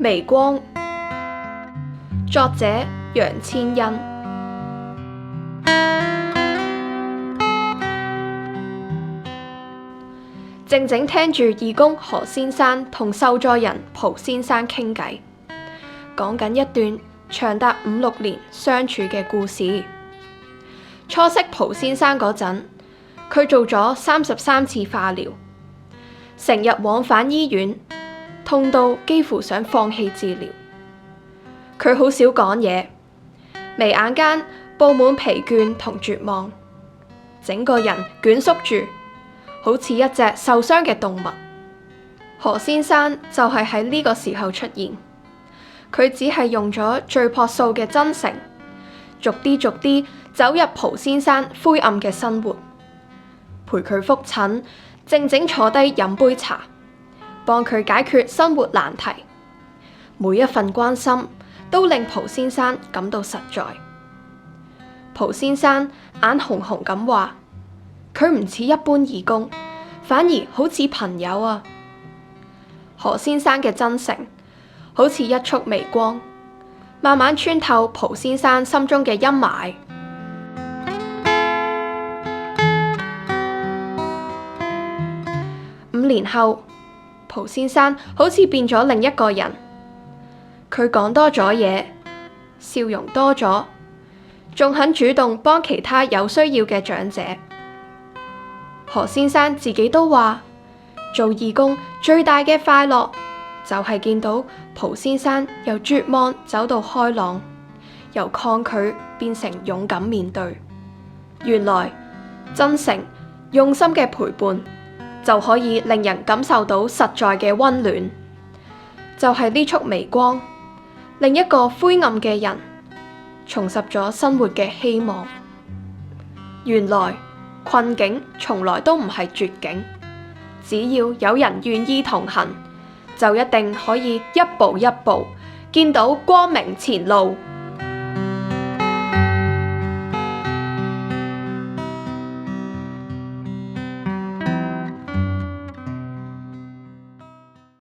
微光，作者楊千恩。靜靜聽住義工何先生同受助人蒲先生傾偈，講緊一段長達5-6年相處嘅故事。初識蒲先生嗰陣，佢做咗33次化療，成日往返醫院，痛到幾乎想放棄治療。佢好少講嘢，眉眼間佈滿疲倦同絕望，整個人蜷縮住，好似一隻受傷嘅動物。何先生就係喺呢個時候出現，佢只係用咗最樸素嘅真誠，逐啲走入蒲先生灰暗嘅生活，陪佢覆診，靜靜坐低飲杯茶，幫佢解決生活難題。每一份關心都令蒲先生感到實在。蒲先生眼紅紅咁話，佢唔似一般義工，反而好似朋友啊。何先生嘅真誠好似一束微光，慢慢穿透蒲先生心中嘅陰霾。5年後，蒲先生好似變咗另一個人，佢講多咗嘢，笑容多咗，仲肯主動幫其他有需要嘅長者。何先生自己都話，做義工最大嘅快樂就係見到蒲先生由絕望走到開朗，由抗拒變成勇敢面對。原來真誠用心嘅陪伴就可以令人感受到實在嘅溫暖。就係呢束微光，另一個灰暗嘅人重拾咗生活嘅希望。原來困境從來都唔係絕境，只要有人願意同行，就一定可以一步一步見到光明前路。